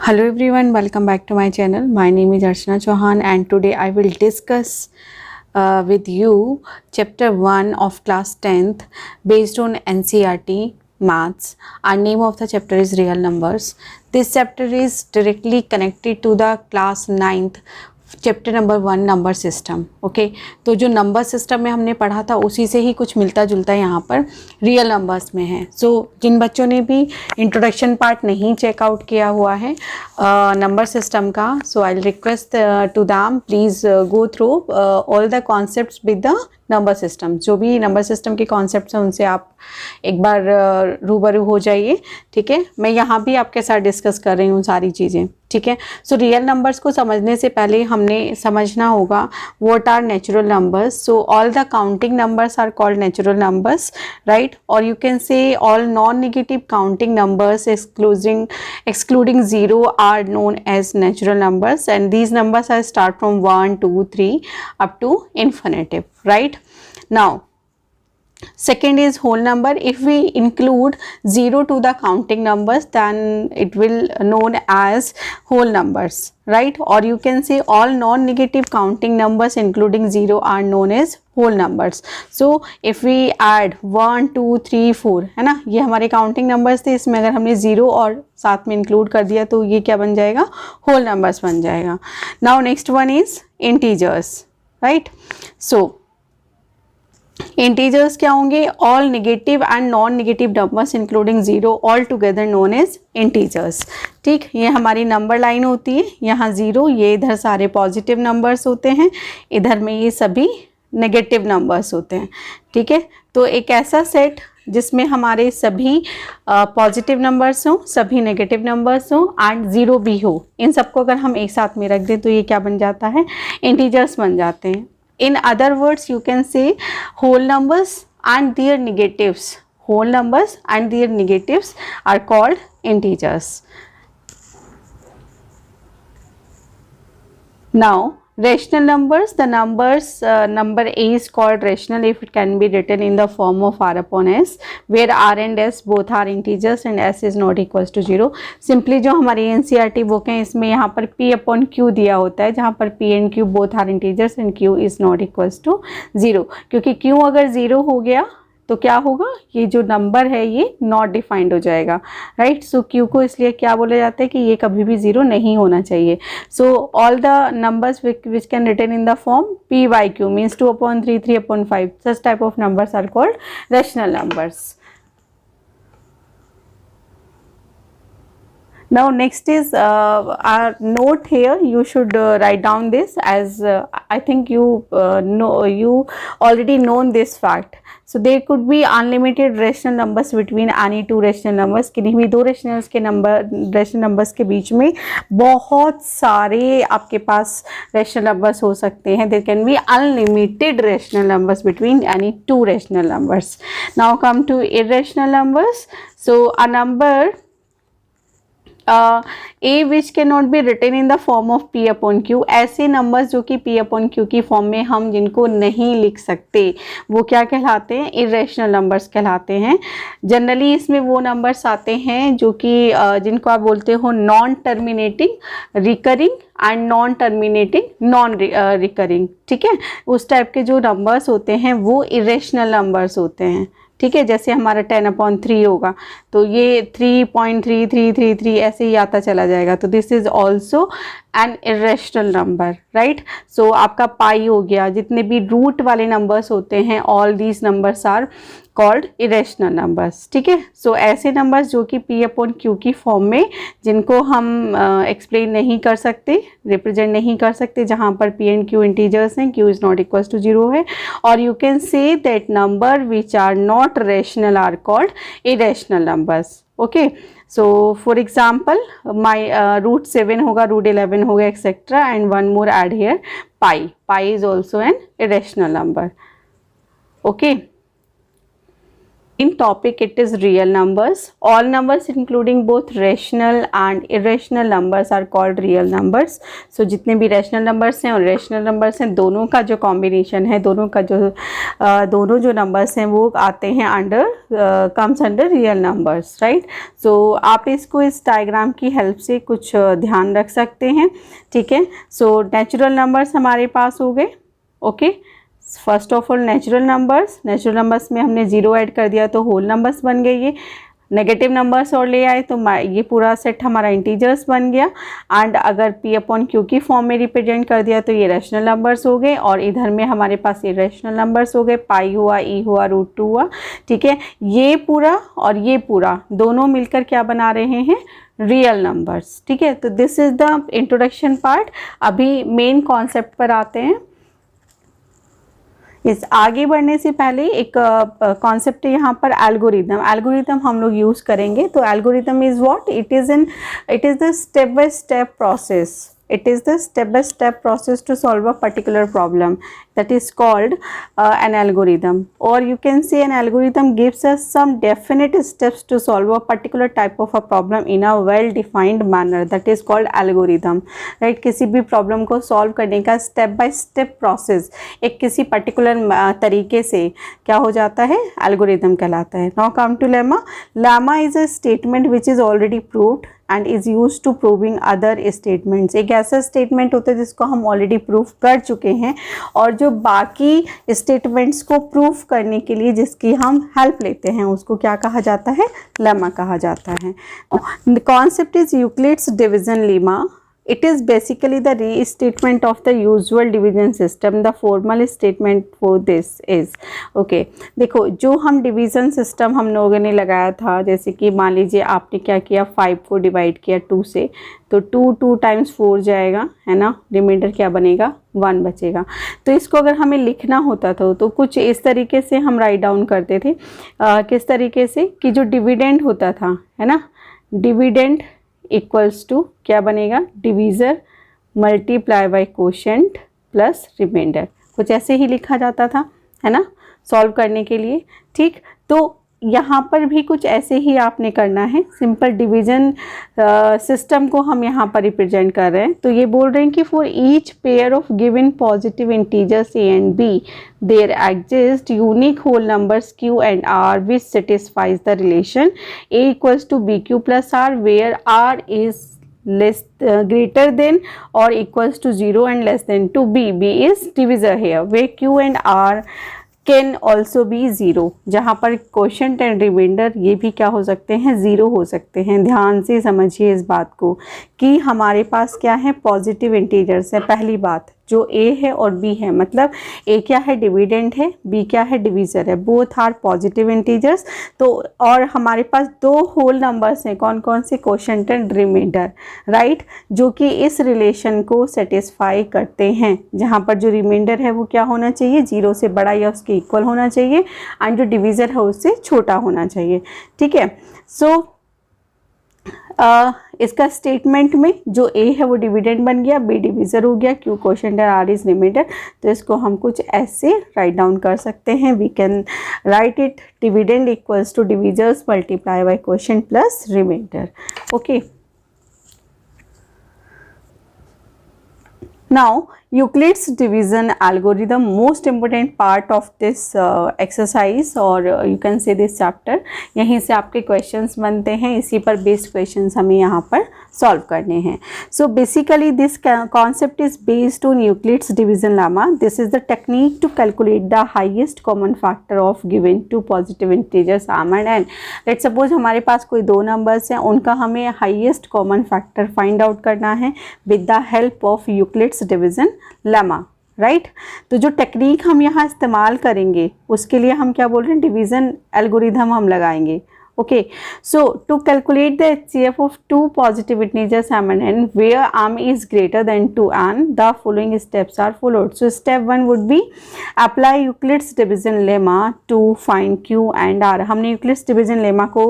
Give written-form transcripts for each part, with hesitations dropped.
Hello everyone, welcome back to my channel. My name is Archana Chauhan and today I will discuss with you chapter 1 of class 10th based on NCERT maths. Our name of the chapter is real numbers. This chapter is directly connected to the class 9th chapter number 1 number system. Okay, तो जो number system में हमने पढ़ा था उसी से ही कुछ मिलता जुलता यहाँ पर रियल नंबर्स में है. सो जिन बच्चों ने भी इंट्रोडक्शन पार्ट नहीं चेकआउट किया हुआ है नंबर सिस्टम का, so I will request to them please go through all the concepts with the number system. जो भी नंबर सिस्टम के कॉन्सेप्ट्स हैं उनसे आप एक बार रूबरू हो जाइए. ठीक है, मैं यहाँ भी आपके साथ डिस्कस कर रही हूँ सारी चीज़ें. ठीक है, सो रियल नंबर्स को समझने से पहले हमने समझना होगा what are natural numbers. So all the counting numbers are called natural numbers, right? और you can say all non negative counting numbers excluding zero are known as natural numbers, and these numbers are start from 1 2 3 up to infinitive, right? Now second is whole number. If we include 0 to the counting numbers, then it will known as whole numbers, right? Or you can say all non-negative counting numbers including 0 are known as whole numbers. So if we add 1 2 3 4, है ना, ये हमारे counting numbers थे. इसमें अगर हमने 0 और साथ में इंक्लूड कर दिया तो ये क्या बन जाएगा? होल नंबर्स बन जाएगा. Now next one is integers, right? So integers क्या होंगे? All negative and non negative numbers including 0 all together known as integers. ठीक, ये हमारी नंबर लाइन होती है. यहाँ 0, ये इधर सारे पॉजिटिव नंबर्स होते हैं, इधर में ये सभी नेगेटिव नंबर्स होते हैं. ठीक है, तो एक ऐसा सेट जिसमें हमारे सभी पॉजिटिव नंबर्स हों, सभी नेगेटिव नंबर्स हों एंड 0 भी हो, इन सबको अगर हम एक साथ में रख दें तो ये क्या बन जाता है? इंटीजर्स बन जाते हैं. In other words, you can say whole numbers and their negatives. Whole numbers and their negatives are called integers. Now, rational numbers. The numbers number A is called rational if it can be written in the form of r upon s, where r and s both are integers and s is not equals to 0. Simply जो हमारी NCERT book है इसमें यहाँ पर p upon q दिया होता है, जहाँ पर p and q both are integers and q is not equals to 0. क्योंकि q अगर 0 हो गया तो क्या होगा? ये जो नंबर है ये नॉट डिफाइंड हो जाएगा, राइट? सो क्यू को इसलिए क्या बोला जाता है कि ये कभी भी 0 नहीं होना चाहिए. So all the numbers which can written in the form p by q means 2/3 3/5, such type of numbers are called rational numbers. Now next is our note here. You should write down this as I think you already known this fact. So there could be unlimited rational numbers between any two rational numbers. किन्हीं भी दो rational numbers के बीच में बहुत सारे आपके पास rational numbers हो सकते हैं. There can be unlimited rational numbers between any two rational numbers. Now come to irrational numbers. So a number a which cannot be written in the form of p upon q. ऐसे numbers जो कि p upon q की form में हम जिनको नहीं लिख सकते वो क्या कहलाते हैं? इरेशनल नंबर्स कहलाते हैं. जनरली इसमें वो नंबर्स आते हैं जो कि जिनको आप बोलते हो non terminating recurring and non terminating non recurring. ठीक है, उस टाइप के जो नंबर्स होते हैं वो इरेशनल नंबर्स होते हैं. ठीक है, जैसे हमारा 10/3 होगा तो ये 3.3333 ऐसे ही आता चला जाएगा, तो this is also an irrational number, right? So आपका पाई हो गया, जितने भी रूट वाले नंबर्स होते हैं all these numbers are called irrational numbers. ठीक है, सो ऐसे नंबर्स जो कि p upon q की फॉर्म में जिनको हम एक्सप्लेन नहीं कर सकते, रिप्रेजेंट नहीं कर सकते, जहाँ पर p and q इंटीजर्स हैं, q is not equals to 0 है. और you can say that number which are not rational are called irrational numbers. Okay, so for example my root 7 होगा, रूट 11 होगा etcetera, and one more add here pi is also an irrational number. Okay, In topic it is real numbers. All numbers including both rational and irrational numbers are called real numbers. So जितने भी rational numbers हैं और irrational numbers हैं, दोनों का जो combination है, दोनों जो numbers हैं वो आते हैं under comes under real numbers, right? So आप इसको इस diagram की help से कुछ ध्यान रख सकते हैं, ठीक है? So natural numbers हमारे पास हो गए, okay. First of all natural numbers में हमने ज़ीरो ऐड कर दिया तो होल नंबर्स बन गए। ये नेगेटिव नंबर्स और ले आए तो ये पूरा सेट हमारा इंटीजर्स बन गया। एंड अगर p अपॉन q की फॉर्म में रिप्रेजेंट कर दिया तो ये रैशनल नंबर्स हो गए, और इधर में हमारे पास इरेशनल नंबर्स हो गए, पाई हुआ, ई हुआ, √2 हुआ, ठीक है। ये पूरा और ये पूरा दोनों मिलकर क्या बना रहे हैं, रियल नंबर्स, ठीक है। तो this is the introduction part. अभी मेन कॉन्सेप्ट पर आते हैं। इस आगे बढ़ने से पहले एक कॉन्सेप्ट है यहाँ पर, एल्गोरिदम हम लोग यूज़ करेंगे। तो algorithm is what, it is the step by step process. It is the step-by-step process to solve a particular problem. That is called an algorithm. Or you can say an algorithm gives us some definite steps to solve a particular type of a problem in a well-defined manner. That is called algorithm. Right? किसी भी problem को solve करने का step-by-step process एक किसी particular तरीके से क्या हो जाता है, algorithm कहलाता है. Now come to lemma. Lemma is a statement which is already proved and is used to proving other statements. एक ऐसा स्टेटमेंट होता है जिसको हम ऑलरेडी प्रूव कर चुके हैं और जो बाकी स्टेटमेंट्स को प्रूव करने के लिए जिसकी हम हेल्प लेते हैं उसको क्या कहा जाता है, लेमा कहा जाता है. The concept is Euclid's division lemma. It is basically the restatement of the usual division system. The formal statement for this is, okay, देखो जो हम डिवीज़न सिस्टम हम लोगों ने लगाया था, जैसे कि मान लीजिए आपने क्या किया, 5 को डिवाइड किया 2 से, तो 2 टाइम्स 4 जाएगा, है ना, रिमाइंडर क्या बनेगा, 1 बचेगा. तो इसको अगर हमें लिखना होता था तो कुछ इस तरीके से हम राइट डाउन करते थे. किस तरीके से कि जो डिविडेंड होता था, है ना, डिविडेंड इक्वल्स टू क्या बनेगा, divisor multiply by quotient plus remainder. कुछ ऐसे ही लिखा जाता था, है ना, सॉल्व करने के लिए. ठीक, तो यहाँ पर भी कुछ ऐसे ही आपने करना है. सिंपल डिवीज़न सिस्टम को हम यहाँ पर रिप्रेजेंट कर रहे हैं. तो ये बोल रहे हैं कि for each pair of given positive integers a and b there exist unique whole numbers q and r which satisfies the relation a equals to B Q plus r where r is less greater than or equals to 0 and less than to b. b is divisor here where q and r can also be zero, जहाँ पर quotient and reminder ये भी क्या हो सकते हैं, zero हो सकते हैं. ध्यान से समझिए इस बात को कि हमारे पास क्या है, पॉजिटिव इंटीजर्स है. पहली बात, जो a है और b है, मतलब a क्या है, डिविडेंड है, b क्या है, डिवीज़र है. Both are positive integers. तो और हमारे पास 2 होल नंबर्स हैं, कौन कौन से, क्वोशंट एंड रिमाइंडर, राइट, जो कि इस रिलेशन को सेटिस्फाई करते हैं. जहाँ पर जो रिमाइंडर है वो क्या होना चाहिए, 0 से बड़ा या उसके इक्वल होना चाहिए, एंड जो डिवीज़र है उससे छोटा होना चाहिए. ठीक है. सो इसका स्टेटमेंट में जो a है वो डिविडेंड बन गया, b डिवीज़र हो गया, q क्वोशंट और r इज रिमाइंडर. तो इसको हम कुछ ऐसे राइट डाउन कर सकते हैं. We can write it, dividend equals to divisor's multiply by quotient plus remainder. Okay. Now Euclid's division algorithm, most important part of this exercise or you can say this chapter. यहीं से आपके questions बनते हैं, इसी पर based questions हमें यहाँ पर solve करने हैं. So basically this concept is based on Euclid's division lemma. This is the technique to calculate the highest common factor of given two positive integers m and n. Let's suppose हमारे पास कोई 2 numbers हैं, उनका हमें highest common factor find out करना है with the help of Euclid's division lemma, right. तो जो technique हम यहाँ इस्तेमाल करेंगे उसके लिए हम क्या बोल रहे हैं, डिवीज़न एल्गोरिथम हम लगाएंगे. Okay. So to calculate the HCF of 2 positive integers m and n where m is greater than 2n, the following steps are followed. So step 1 would be apply Euclid's division lemma to find q and r. हमने Euclid's division lemma को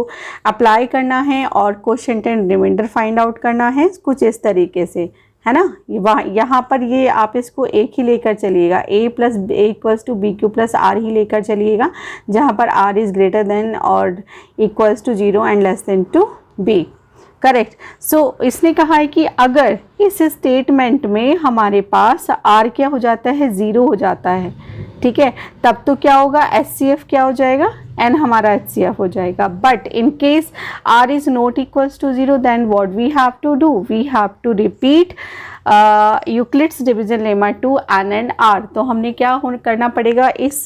apply करना है और quotient and remainder find out करना है कुछ इस तरीके से. है ना। यहाँ पर ये आप इसको एक ही लेकर चलिएगा, a plus A equals to B Q plus R ही लेकर चलिएगा, जहाँ पर r इज़ ग्रेटर देन और equals to 0 and less than to b। Correct. So इसने कहा है कि अगर इस स्टेटमेंट में हमारे पास r क्या हो जाता है, 0 हो जाता है, ठीक है, तब तो क्या होगा, HCF क्या हो जाएगा, n हमारा HCF हो जाएगा। But in case r is not equals to 0 then what we have to do, we have to repeat Euclid's division lemma to n and r। तो हमने क्या करना पड़ेगा, इस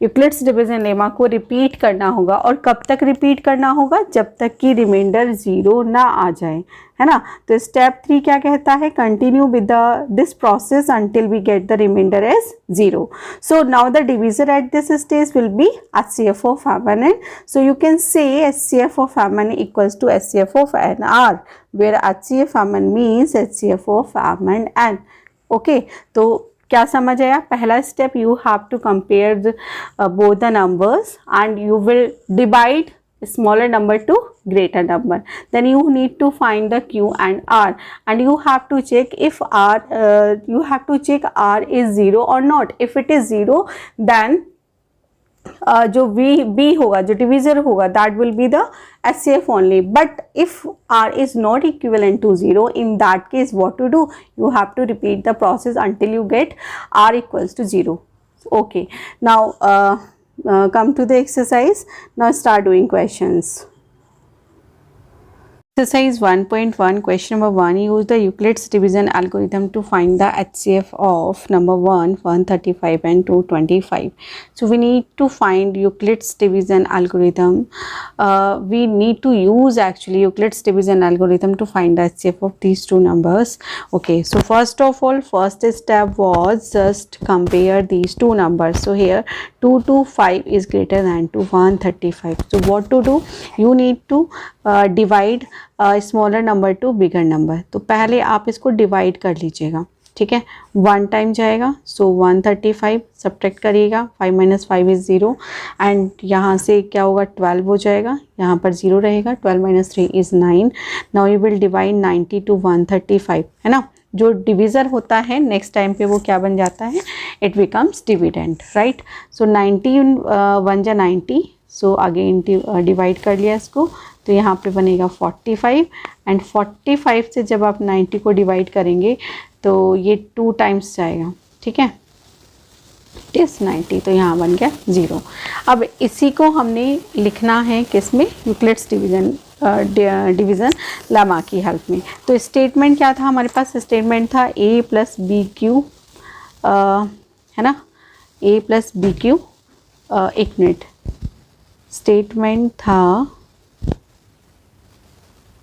यूक्लिड्स डिवीजन लेमा को रिपीट करना होगा। और कब तक रिपीट करना होगा, जब तक कि रिमाइंडर 0 ना आ जाए, है ना। तो स्टेप 3 क्या कहता है, continue with this process until we get the remainder as 0। So now the divisor at this stage will be HCF of m(n). So you can say HCF of m(n) equals to HCF of nr, where HCF m(n) means HCF of m and n। Okay, तो क्या समझ आया, पहला step, you have to compare both the numbers and you will divide smaller number to greater number, then you need to find the q and r, and you have to check if r is 0 or not। if it is 0 then जो b होगा, जो divisor होगा, that will be the HCF only। but if r is not equivalent to 0, in that case what to do, you have to repeat the process until you get r equals to 0। okay, now come to the exercise. Now start doing questions. Exercise 1.1, question number 1, use the Euclid's division algorithm to find the HCF of number 1, 135 and 225. So we need to find Euclid's division algorithm. We need to use actually Euclid's division algorithm to find the HCF of these two numbers. Okay, so first of all, first step was just compare these two numbers. So here 225 is greater than to 135. So what to do, you need to divide smaller number two bigger number. तो पहले आप इसको divide कर लीजिएगा, ठीक है। 1 time जाएगा, सो 135 subtract करिएगा, 5 माइनस 5 इज़ 0 एंड यहाँ से क्या होगा, 12 हो जाएगा, यहाँ पर 0 रहेगा, 12 minus 3 is 9। Now you will divide 90 to 135, है ना। जो डिविज़र होता है नेक्स्ट टाइम पे वो क्या बन जाता है, इट बिकम्स डिविडेंड, राइट। सो 90 1 जा 90, सो अगेन डिवाइड कर लिया इसको, तो यहाँ पे बनेगा 45 एंड 45 से जब आप 90 को डिवाइड करेंगे तो ये 2 टाइम्स जाएगा, ठीक है, इट इज़ 90, तो यहाँ बन गया 0। अब इसी को हमने लिखना है किस में, यूक्लिड्स डिवीज़न लेमा की हेल्प में। तो स्टेटमेंट क्या था हमारे पास, स्टेटमेंट था a प्लस बी क्यू, है ना, a प्लस बी क्यू, एक मिनट, स्टेटमेंट था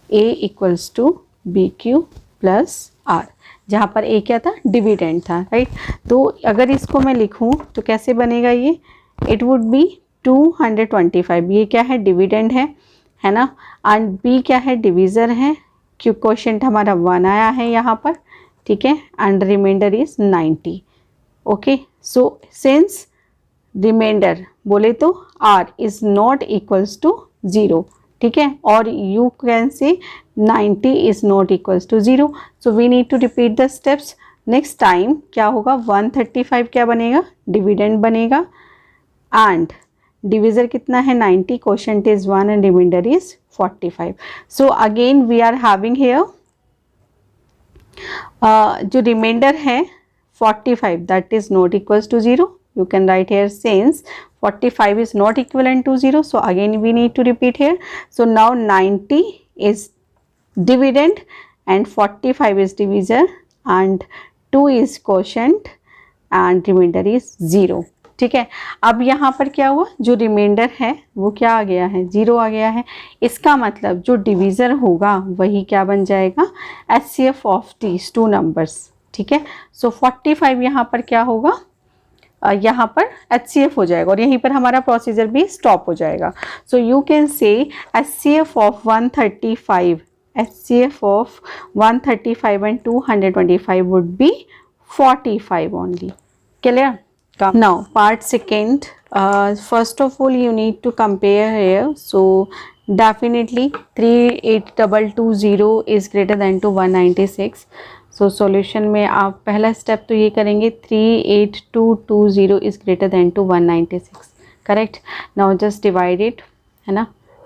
a equals to B Q plus r, जहाँ पर a क्या था, डिविडेंड था, राइट। तो अगर इसको मैं लिखूँ तो कैसे बनेगा ये, इट वुड बी 225, ये क्या है, डिविडेंड है ना, एंड b क्या है, डिविज़र है, क्यों क्वोशिएंट हमारा 1 आया है यहाँ पर, ठीक है, and remainder is 90। Okay, so since remainder बोले तो r is not equals to 0, ठीक है, और you can say 90 is not equals to 0। So we need to repeat the steps. Next time क्या होगा, 135 क्या बनेगा, डिविडेंड बनेगा, एंड डिविज़र कितना है 90, quotient is 1 and remainder is 45। So again we are having here जो रिमाइंडर है 45, that is not equals to 0। You can write here since 45 is not equivalent to 0, so again we need to repeat here. So now 90 is dividend and 45 is divisor and 2 is quotient and remainder is 0, ठीक है। अब यहाँ पर क्या हुआ, जो remainder है वो क्या आ गया है, 0 आ गया है। इसका मतलब जो डिविज़र होगा वही क्या बन जाएगा, HCF of these two numbers, ठीक है। सो 45 यहाँ पर क्या होगा, यहाँ पर HCF हो जाएगा और यहीं पर हमारा प्रोसीजर भी स्टॉप हो जाएगा। सो यू कैन से HCF of 135, HCF of 135 and 225 would be 45 only. Clear? Now part second, first of all you need to compare here. So definitely 38220 is greater than to 196. So solution में आप पहला step तो ये करेंगे 38220 is greater than to 196, correct. Now just divide it, है ना,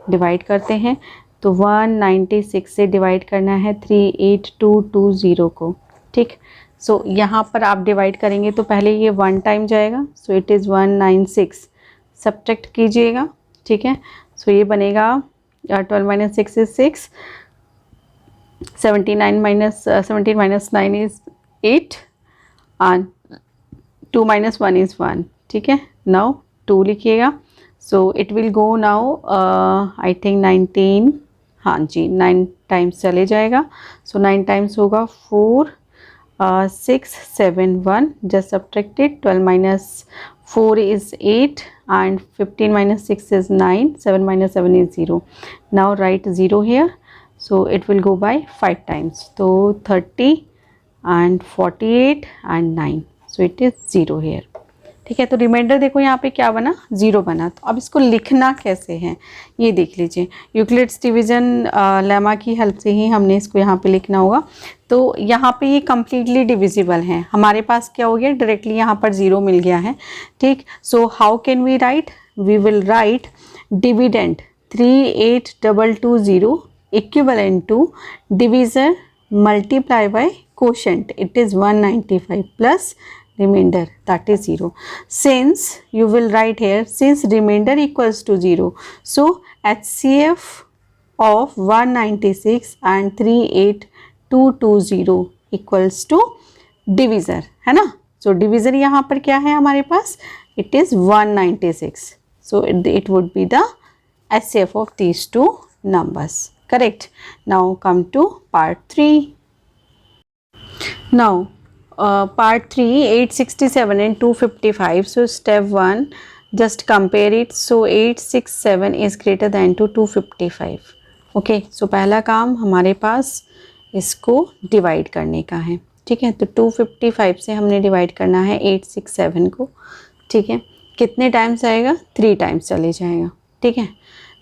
divide करते हैं। तो 196 से डिवाइड करना है 38220 को, ठीक। सो यहाँ पर आप डिवाइड करेंगे तो पहले ये 1 टाइम जाएगा, सो इट इज़ 196, सब्ट्रैक्ट कीजिएगा, ठीक है। सो ये बनेगा 12 minus 6 is 6, 17 minus 9 is 8 and 2 minus 1 is 1, ठीक है। नाउ 2 लिखिएगा, so it will go now I think 19, हाँ जी 9 टाइम्स चले जाएगा। सो 9 टाइम्स होगा 4 6 7 1, just subtracted, 12 minus 4 is 8 and 15 minus 6 is 9, 7 minus 7 is 0. Now write 0 here, so it will go by 5 times, so 30 and 48 and 9, so it is 0 here, ठीक है। तो reminder देखो यहाँ पे क्या बना, 0 बना। तो अब इसको लिखना कैसे है ये देख लीजिए। यूक्लिड्स डिवीज़न लेमा की हेल्प से ही हमने इसको यहाँ पे लिखना होगा। तो यहाँ पे ये कम्प्लीटली डिविजिबल है, हमारे पास क्या हो गया, डायरेक्टली यहाँ पर 0 मिल गया है, ठीक। So how can we write, we will write dividend 38220 equivalent to divisor multiply by quotient, it is 195 plus remainder, that is 0. Since you will write here, since remainder equals to 0, so HCF of 196 and 38220 equals to divisor, है ना। so divisor यहाँ पर क्या है हमारे पास, it is 196, so it would be the HCF of these two numbers, correct. Now come to part 3. Now part 3, 867 and 255. So step 1, just compare it. So 867 is greater than to 255. Okay, so पहला काम हमारे पास इसको divide करने का है, ठीक है। तो 255 से हमने डिवाइड करना है 867 को, ठीक है। कितने टाइम्स आएगा, 3 टाइम्स चले जाएगा, ठीक है।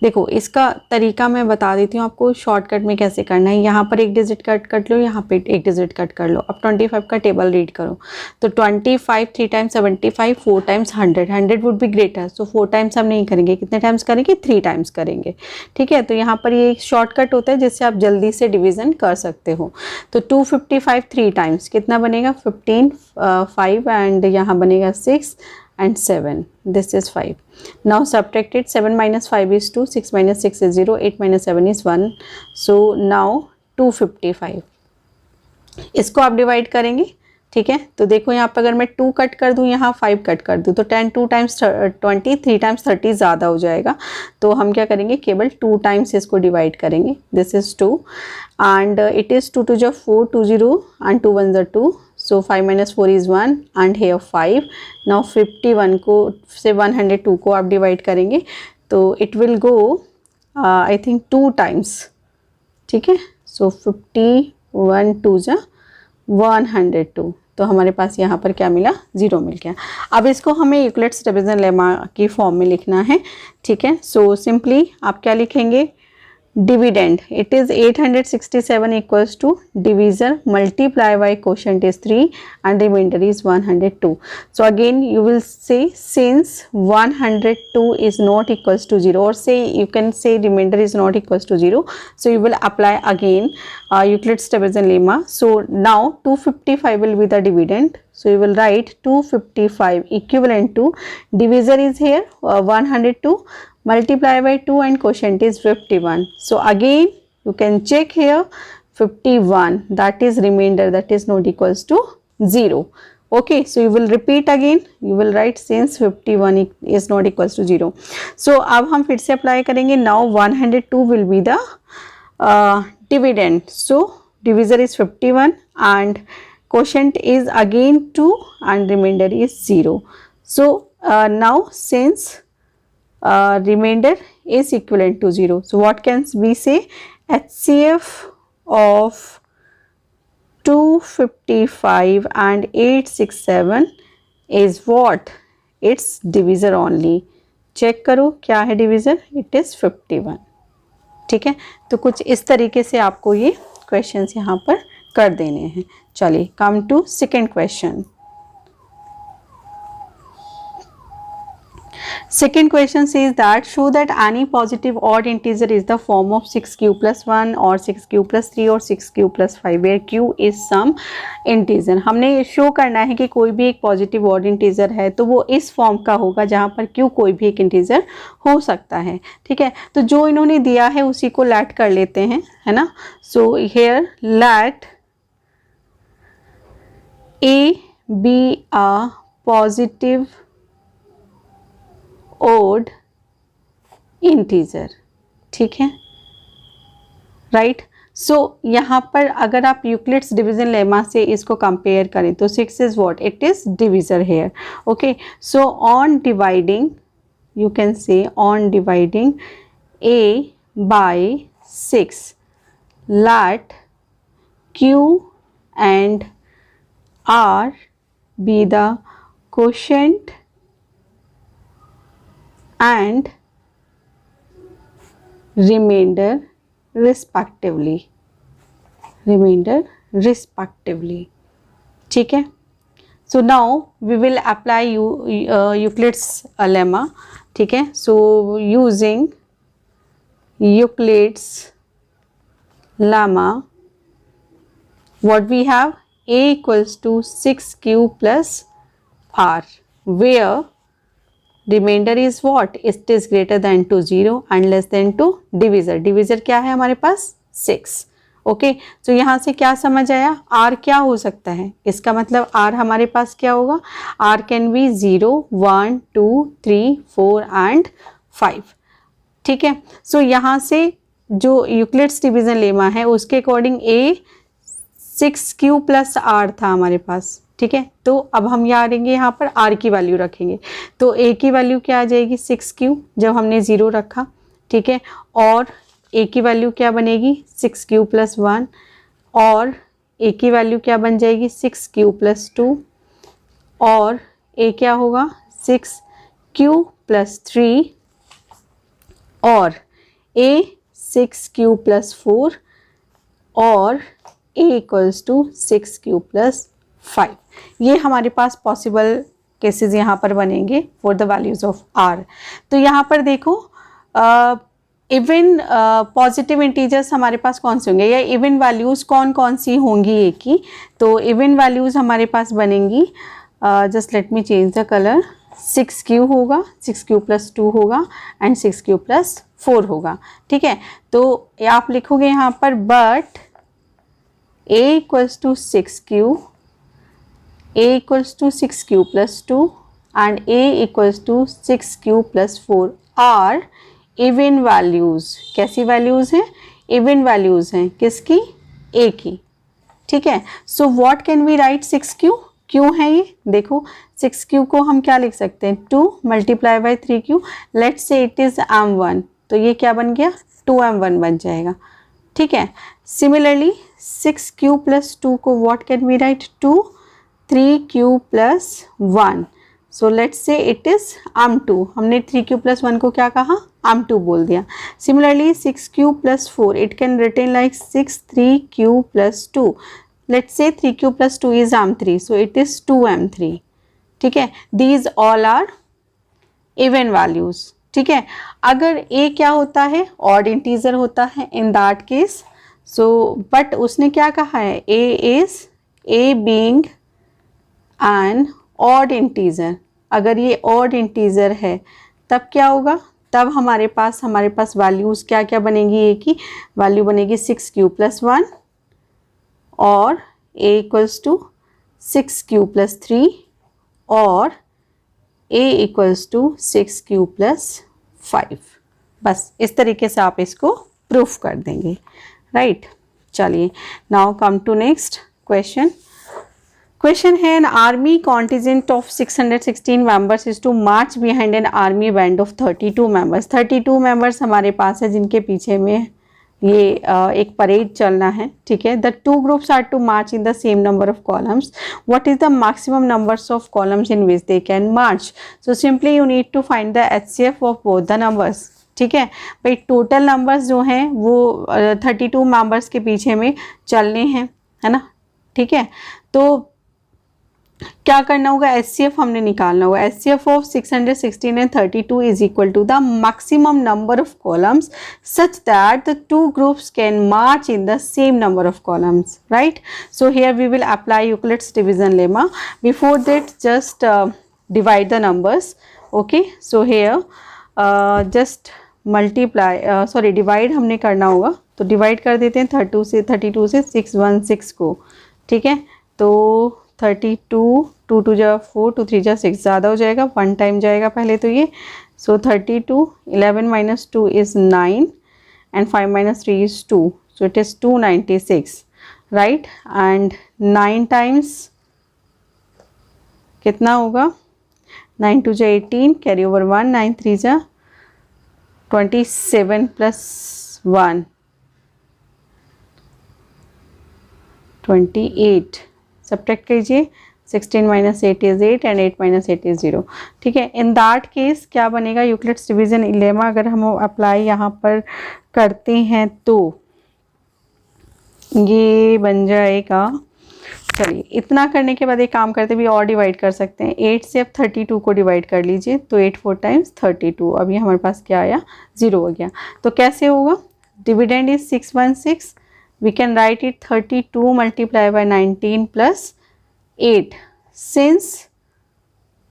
देखो इसका तरीका मैं बता देती हूँ आपको शॉर्टकट में कैसे करना है। यहाँ पर एक डिजिट कट लो, यहाँ पे एक डिजिट कट कर लो। अब 25 का टेबल रीड करो। तो 25 3 times 75, 4 times 100, 100 would be greater, so 4 times हम नहीं करेंगे, कितने टाइम्स करेंगे, 3 टाइम्स करेंगे, ठीक है। तो यहाँ पर ये एक शॉर्टकट होता है जिससे आप जल्दी से डिवीज़न कर सकते हो। तो 255 3 टाइम्स कितना बनेगा, 15, 5 एंड यहाँ बनेगा 6 and 7, this is 5. Now subtract it, 7 minus 5 is 2, 6 minus 6 is 0, 8 minus 7 is 1. So now 255, इसको आप डिवाइड करेंगे, ठीक है। तो देखो यहाँ पर अगर मैं 2 कट कर दूँ, यहाँ 5 कट कर दूँ, तो 10 2 टाइम्स 20, 3 टाइम्स 30 ज़्यादा हो जाएगा। तो हम क्या करेंगे, केवल 2 टाइम्स इसको डिवाइड करेंगे। This is 2 and it is 2 2 जा 4, 2 0 एंड 2 1 जा 2, so 5 minus 4 is 1 and here 5. now 51 को से 102 को आप डिवाइड करेंगे तो it will go I think 2 times, ठीक है। so 51 2 जा 102, तो हमारे पास यहाँ पर क्या मिला, 0 मिल गया। अब इसको हमें यूक्लिड्स डिवीज़न लेमा की फॉर्म में लिखना है, ठीक है। सो सिंपली आप क्या लिखेंगे, dividend, it is 867 equals to divisor multiply by quotient is 3 and remainder is 102. So again you will say, since 102 is not equals to 0, or say you can say remainder is not equals to 0, so you will apply again Euclid's division lemma. So now 255 will be the dividend, so you will write 255 equivalent to divisor is here 102 multiply by 2 and quotient is 51. So again you can check here 51, that is remainder, that is not equals to 0. Okay, so you will repeat again, you will write since 51 is not equals to 0. So अब हम फिर से apply करेंगे। Now 102 will be the dividend, so divisor is 51 and quotient is again 2 and remainder is 0. So now since remainder is equivalent to 0, so what can we say, HCF of 255 and 867 is what, it's divisor only. Check करो क्या है divisor, it is 51, ठीक है। तो कुछ इस तरीके से आपको ये क्वेश्चंस यहाँ पर कर देने हैं। चलिए come to second question. Second question says that show that any positive odd integer is the form of 6q plus 1 or 6q plus 3 or 6q plus 5 where q is some integer। हमने show करना है कि कोई भी एक positive odd integer है तो वो इस फॉर्म का होगा जहाँ पर q कोई भी एक इंटीजर हो सकता है। ठीक है, तो जो इन्होंने दिया है उसी को लेट कर लेते हैं, है ना। So here let a be a positive odd integer. ठीक है, राइट। सो यहाँ पर अगर आप यूक्लिड्स डिवीजन लेमा से इसको कंपेयर करें तो 6 is what, it is divisor here. Okay, so on dividing you can say on dividing a by 6 let q and r be the quotient and remainder respectively, ठीक है। So now we will apply Euclid's lemma, ठीक है। So using Euclid's lemma, what we have, a equals to 6q plus r, where remainder is what, it is greater than to 0 and less than to divisor। divisor क्या है हमारे पास, 6। Okay, तो यहाँ से क्या समझ आया, r क्या हो सकता है, इसका मतलब r हमारे पास क्या होगा, r कैन बी 0 1 2 3 4 एंड 5। ठीक है, सो यहाँ से जो यूक्लिड्स डिवीजन लेमा है उसके according a 6q plus r था हमारे पास। ठीक है, तो अब हम यहाँ आ रहेंगे, यहाँ पर r की वैल्यू रखेंगे तो a की वैल्यू क्या आ जाएगी, 6q जब हमने 0 रखा। ठीक है, और a की वैल्यू क्या बनेगी, 6q प्लस 1, और a की वैल्यू क्या बन जाएगी, 6q प्लस 2, और a क्या होगा, 6q प्लस 3, और a 6q प्लस 4, और a equals to 6q plus 5। ये हमारे पास पॉसिबल केसेस यहाँ पर बनेंगे for the values of r। तो यहाँ पर देखो इवन पॉजिटिव इंटीजर्स हमारे पास कौन से होंगे, या इवन वैल्यूज़ कौन कौन सी होंगी एक की, तो इवन वैल्यूज़ हमारे पास बनेंगी, just let me change the colour, 6q होगा, 6q प्लस 2 होगा एंड 6q प्लस 4 होगा। ठीक है, तो आप लिखोगे यहाँ पर but a equals to 6q, a equals to 6q plus 2 and a equals to 6q plus 4 are even values. कैसी वैल्यूज़ हैं, इवन वैल्यूज़ हैं, किसकी, a की। ठीक है, so what can we write, 6q क्यों है ये, देखो 6q को हम क्या लिख सकते हैं, 2 multiply by 3q, let's say it is m1, तो ये क्या बन गया, 2m1 बन जाएगा। ठीक है, सिमिलरली 6q प्लस 2 को what can we write, 2 3q plus 1, so let's say it is m2, हमने 3q प्लस 1 को क्या कहा, m2 बोल दिया। Similarly 6q plus 4, it can written like 6 3q plus 2, let's say 3q plus 2 is m3, so it is 2m3। ठीक है, these all are even values. ठीक है, अगर a क्या होता है, ऑड इंटीजर होता है in that case, so but उसने क्या कहा है, a being an odd integer, अगर ये ऑड इंटीजर है तब क्या होगा, तब हमारे पास वैल्यूज़ क्या क्या बनेगी, a की वैल्यू बनेगी 6q प्लस 1 और a equals to 6q plus 3 और a equals to 6q plus 5। बस इस तरीके से आप इसको प्रूफ कर देंगे, राइट। चलिए now come to next question. Question है, an army contingent of 616 members is to march behind an army band of 32 members. 32 members हमारे पास है जिनके पीछे में ये एक परेड चलना है। ठीक है, the two groups are to march in the same number of columns, what is the maximum numbers of columns in which they can march. So simply you need to find the HCF of both the numbers. ठीक है भाई, total numbers जो हैं वो 32 members के पीछे में चलने हैं। है ना, ठीक है। तो क्या करना होगा, HCF हमने निकालना होगा। HCF of 616 and 32 is equal to the maximum number of columns such that the two groups can march in the same number of columns, right? So here we will apply Euclid's division lemma. Before that, just divide the numbers. Okay, so here just multiply, sorry, divide हमने करना होगा, तो divide कर देते हैं 32 से 616 को, ठीक है। तो 32, 2 2 जा 4, 2 3 जा 6, ज़्यादा हो जाएगा, 1 टाइम जाएगा पहले तो ये। सो 32, 11 minus 2 is 9 and 5 minus 3 is 2, so it is 296, right? and 9 times कितना होगा, 9 2 जा 18, कैरी ओवर 1, 9 3 जा 27 plus 1 28, सब्ट्रैक्ट कीजिए, 16 minus 8 is 8 and 8 minus 8 is 0, ठीक है। इन दैट केस क्या बनेगा, यूक्लिड्स डिवीजन लेमा अगर हम अप्लाई यहाँ पर करते हैं तो ये बन जाएगा, चलिए इतना करने के बाद एक काम करते भी और डिवाइड कर सकते हैं। 8 से अब 32 को डिवाइड कर लीजिए, तो 8 4 times 32, अभी हमारे पास क्या आया, 0 हो गया। तो कैसे होगा, dividend is 616, we can write it 32 multiplied by 19 plus 8, since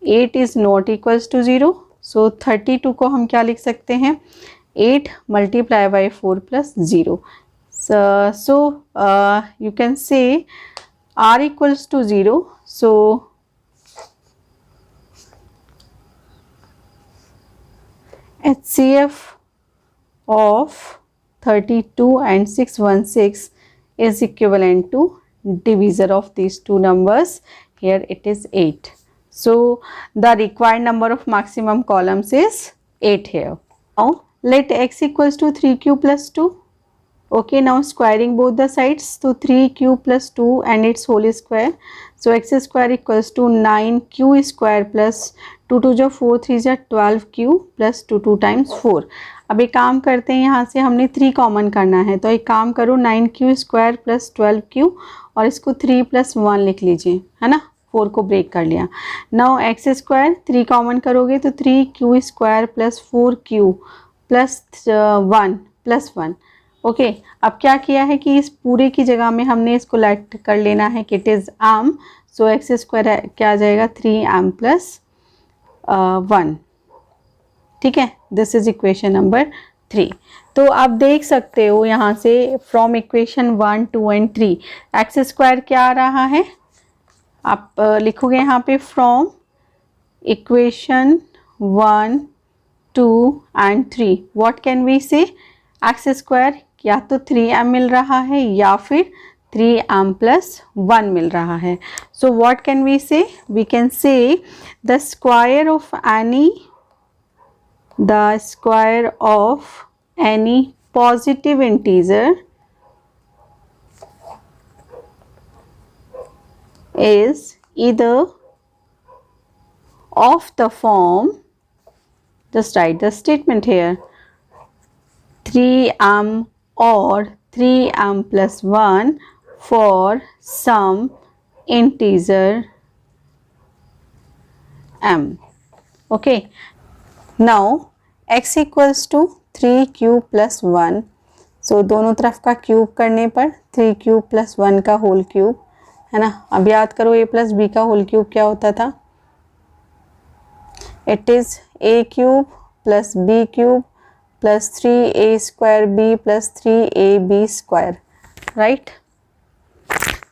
8 is not equals to 0, so 32 को हम क्या लिख सकते हैं, 8 multiplied by 4 plus 0, so you can say r equals to 0, so HCF of 32 and 616 is equivalent to divisor of these two numbers. Here it is 8. So the required number of maximum columns is 8 here. Now let x equals to 3 cube plus 2. Okay, now squaring both the sides, so 3 cube plus 2 and its whole square. So x square equals to 9q square plus 2 2 जो 4 3 जा 12q plus 2 2 times 4. अब एक काम करते हैं, यहाँ से हमने 3 कॉमन करना है, तो एक काम करो 9q स्क्वायर प्लस 12q और इसको 3 plus 1 लिख लीजिए, है ना, 4 को ब्रेक कर लिया। नाउ एक्स स्क्वायर 3 कॉमन करोगे तो 3q square plus 4q plus 1 plus 1। Okay, अब क्या किया है कि इस पूरे की जगह में हमने इसको लेट कर लेना है कि it is m, so x square क्या आ जाएगा 3m प्लस 1, ठीक है। This is equation number 3। तो आप देख सकते हो यहाँ से from equation 1 2 and 3 x square क्या आ रहा है, आप लिखोगे यहाँ पे from equation 1 2 and 3 what can we say, x square या तो 3m मिल रहा है या फिर 3m प्लस 1 मिल रहा है। So what can we say, we can say the square of any positive integer is either of the form, just write the statement here, 3m or 3m plus 1 for some integer m. Okay, now x equals to 3 cube plus 1, so दोनों तरफ का cube करने पर 3 cube plus 1 का whole cube, है ना। अब याद करो a plus b का होल क्यूब क्या होता था, it is a cube plus b cube plus 3a square b plus 3ab square, right.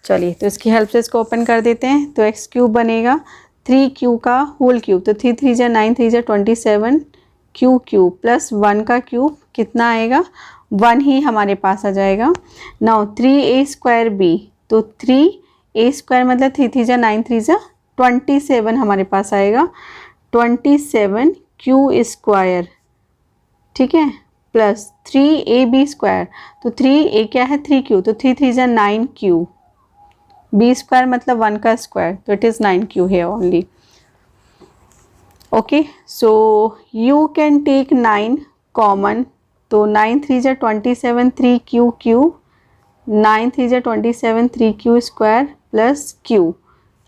चलिए तो इसकी हेल्प से इसको ओपन कर देते हैं, तो x क्यूब बनेगा 3q का होल क्यूब, तो 3 3 जा 9 3 जा 27 q क्यूब प्लस 1 का क्यूब कितना आएगा, 1 ही हमारे पास आ जाएगा। नाउ 3a स्क्वायर b, तो 3a स्क्वायर मतलब 3 3 जा 9 3 जा 27 हमारे पास आएगा, 27 q स्क्वायर, ठीक है, प्लस 3ab स्क्वायर, तो 3a क्या है 3q, तो 3 3 जा 9q, b स्क्वायर मतलब 1 का स्क्वायर, तो it is 9q here only. Okay, so you can take 9 common, तो 9 3 जा 27, 3q क्यूब 9 3 जा 27, 3q square plus q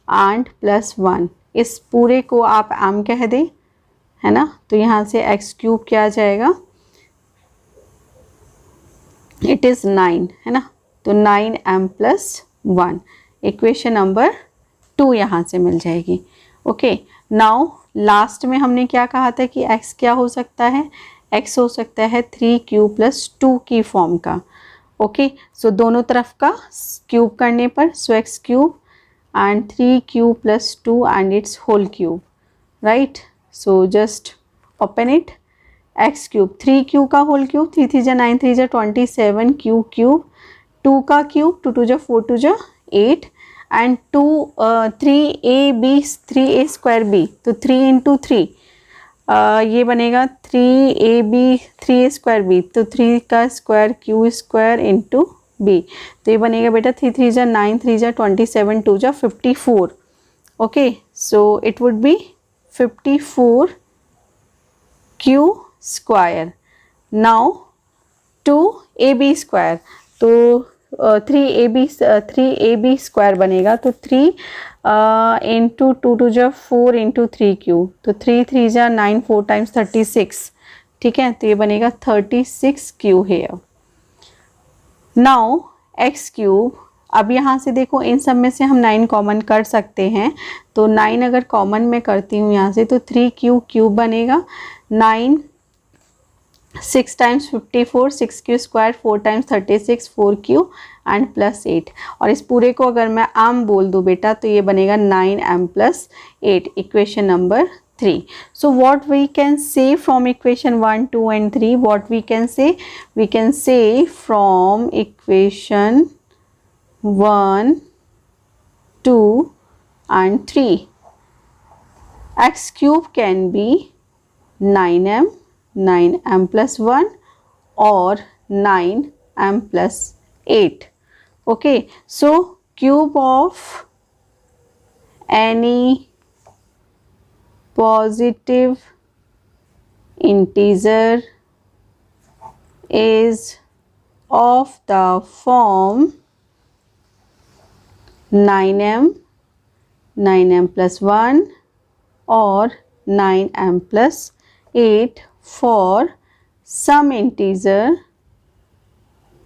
and plus 1। इस पूरे को आप m कह दें, है ना। तो यहाँ से x क्यूब क्या आ जाएगा, इट इज़ 9, है ना। तो 9m प्लस 1, इक्वेशन नंबर 2 यहाँ से मिल जाएगी। ओके, नाउ लास्ट में हमने क्या कहा था कि x क्या हो सकता है, x हो सकता है 3q प्लस 2 की फॉर्म का। ओके, सो दोनों तरफ का क्यूब करने पर, so x cube and 3q plus 2 and it's whole cube, right. So just open it, x cube 3q का होल क्यूब, 3 3 जा 9, 3 जा 27, q क्यूब, 2 का क्यूब, 2 2 जा 4, 2 जा 8 एंड 2 3a स्क्वायर b, तो 3 इंटू 3 ये बनेगा 3ab 3a स्क्वायर b, तो 3 का square q square into b, तो ये बनेगा बेटा 3 3 जा 9, 3 जा 27, 2 जा 54। Okay, so it would be 54 q square. Now 2ab square, तो 3ab स्क्वायर बनेगा, तो 3 इंटू 2 2 जा 4 इंटू 3q, तो 3 3 जा 9, 4 टाइम्स 36, ठीक है। तो ये बनेगा 36q hair. Now x cube, अब यहाँ से देखो इन सब में से हम 9 कॉमन कर सकते हैं, तो 9 अगर कॉमन में करती हूँ यहाँ से, तो 3q क्यूब बनेगा, 9 6 times 54, 6q square, 4 times 36, 4q and plus 8। और इस पूरे को अगर मैं m बोल दूँ बेटा, तो ये बनेगा 9m plus 8, equation number 3. So what we can say from equation 1, 2 and 3, what we can say? We can say from equation 1, 2 and 3, x cube can be 9m, 9m plus 1 or 9m plus 8. Okay, so cube of any positive integer is of the form 9m, 9m plus 1 or 9m plus 8 for some integer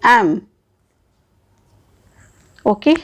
m. Okay.